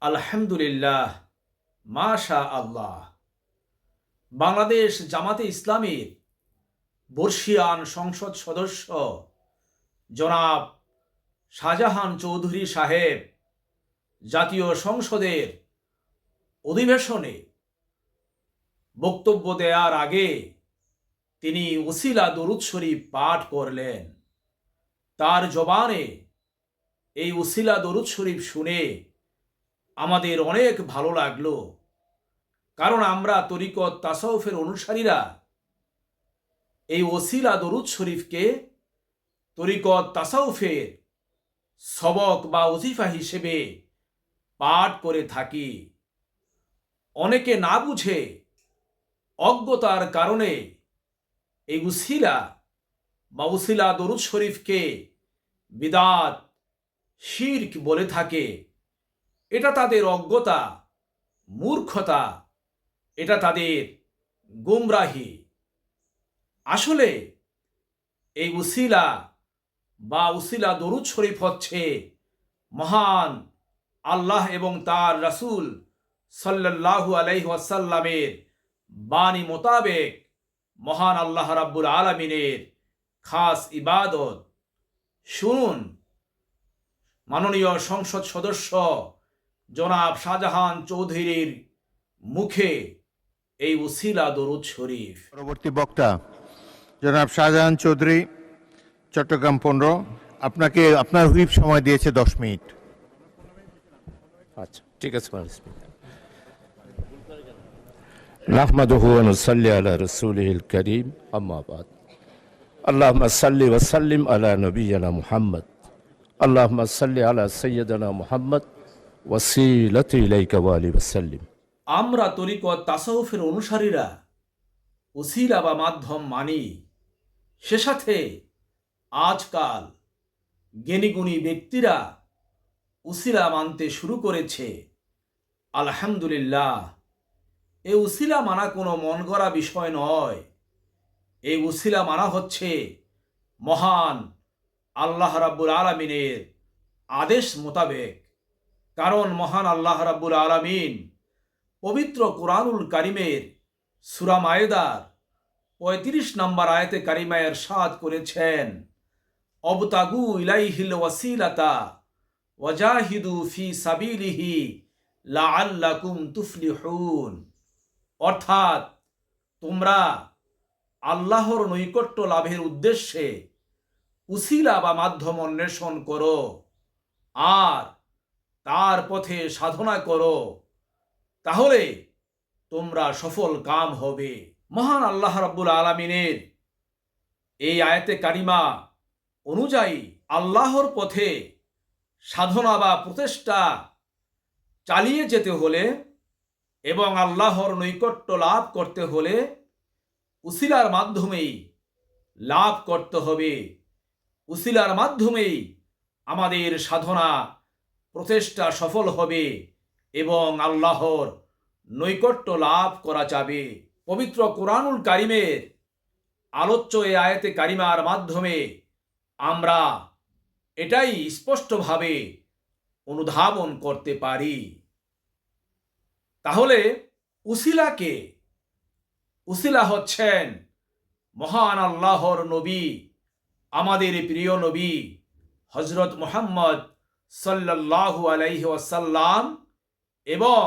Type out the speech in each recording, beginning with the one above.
আলহামদুলিল্লাহ, মাশা আল্লাহ। বাংলাদেশ জামাতে ইসলামীর বর্ষিয়ান সংসদ সদস্য জনাব শাহজাহান চৌধুরী সাহেব জাতীয় সংসদের অধিবেশনে বক্তব্য দেওয়ার আগে তিনি ওসিলা দরুদ শরীফ পাঠ করলেন। তার জবানে এই ওসিলা দরুদ শরীফ শুনে আমাদের অনেক ভালো লাগলো, কারণ আমরা তরিকত তাসাউফের অনুসারীরা এই ওসিলা দরুদ শরীফকে তরিকত তাসাউফের সবক বা ওজিফা হিসেবে পাঠ করে থাকি। অনেকে না বুঝে অজ্ঞতার কারণে এই উসিলা বা ওসিলা দরুদ শরীফকে বিদাত, শিরক বলে থাকে। এটা তাদের অজ্ঞতা, মূর্খতা, এটা তাদের গুমরাহি। আসলে এই উসিলা বা উসিলা দরুদ শরীফ হচ্ছে মহান আল্লাহ এবং তার রাসূল সাল্লাল্লাহু আলাইহি ওয়াসাল্লামের বাণী মোতাবেক মহান আল্লাহ রাব্বুল আলামিনের খাস ইবাদত। শুনুন, মাননীয় সংসদ সদস্য জনাব শাহজাহান চৌধুরীর মুখে এই উসিলা দরুদ শরীফ। পরবর্তী বক্তা জনাব শাহজাহান চৌধুরী, চট্টগ্রাম 15। আপনাকে আপনার হুইপ সময় দিয়েছে 10 মিনিট। আচ্ছা, ঠিক আছে। নাহমাদুহু ওয়া নুসাল্লি আলা রাসূলিল কারীম, আম্মা বাদ। আল্লাহুম্মা সাল্লি ওয়া সাল্লিম আলা নবিয়িনা মুহাম্মদ। আল্লাহুম্মা সাল্লি আলা সাইয়্যিদিনা মুহাম্মদ ওয়াসিলাতু ইলাইকা ওয়া আলিহি ওয়া সাল্লিম। আমরা তরিকত তাসাউফের অনুসারীরা উসিলা বা মাধ্যম মানি, সে সাথে আজকাল জ্ঞানীগুণী ব্যক্তিরা উসিলা মানতে শুরু করেছে। আলহামদুলিল্লাহ, এই উসিলা মানা কোনো মন গড়া বিষয় নয়। এই উসিলা মানা হচ্ছে মহান আল্লাহ রাব্বুল আলামিনের আদেশ মোতাবেক। কারণ মহান আল্লাহ রাব্বুল আলামিন পবিত্র কুরআনুল কারীমের সূরা মায়েদার 35 নম্বর আয়াতে কারিমায় ইরশাদ করেছেন, অবতাগু ইলাইহিল ওয়াসিলাতা ওয়াজাহিদু ফি সাবিলিহি লাআল্লাকুম তুফলিহুন। অর্থাৎ তোমরা আল্লাহর নৈকট্য লাভের উদ্দেশ্যে উসিলা বা মাধ্যম অন্বেষণ করো আর তার পথে সাধনা করো, তাহলে তোমরা সফল কাম হবে। মহান আল্লাহ রাব্বুল আলামিনের এই আয়াতে কারিমা অনুযায়ী আল্লাহর পথে সাধনা বা প্রচেষ্টা চালিয়ে যেতে হলে এবং আল্লাহর নৈকট্য লাভ করতে হলে উসিলার মাধ্যমেই লাভ করতে হবে। উসিলার মাধ্যমেই আমাদের সাধনা প্রচেষ্টা সফল হবে এবং আল্লাহর নৈকট্য লাভ করা যাবে। পবিত্র কুরআনুল কারীমের আলোচ্য এই আয়াতে কারিমার মাধ্যমে আমরা এটাই স্পষ্টভাবে অনুধাবন করতে পারি। তাহলে উসিলাকে, উসিলা হচ্ছেন মহান আল্লাহর নবী, আমাদের প্রিয় নবী হযরত মুহাম্মদ সাল্লাল্লাহু আলাইহি ওয়াসাল্লাম এবং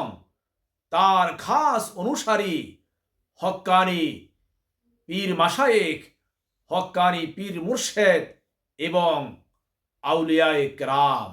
তার খাস অনুসারী হক্কানি পীর মাশায়েখ, হক্কানি পীর মুর্শেদ এবং আউলিয়ায়ে কেরাম।